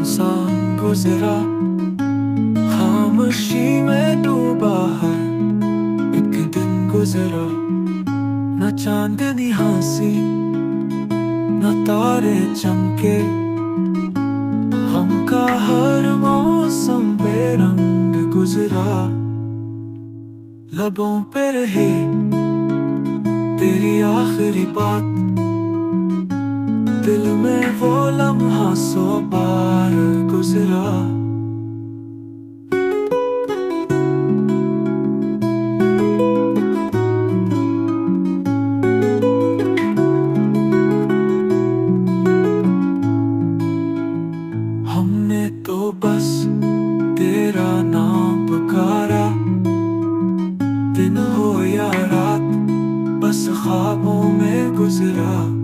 सा गुजरा, खामोशी में डूबा है एक दिन गुजरा। न चांदनी हंसी न तारे चमके, हमका हर मौसम बेरंग गुजरा। लबों पे रही तेरी आखिरी बात, दिल में वो लम्हा 100 बार गुजरा। हमने तो बस तेरा नाम पुकारा, दिन हो या रात बस ख्वाबों में गुजरा।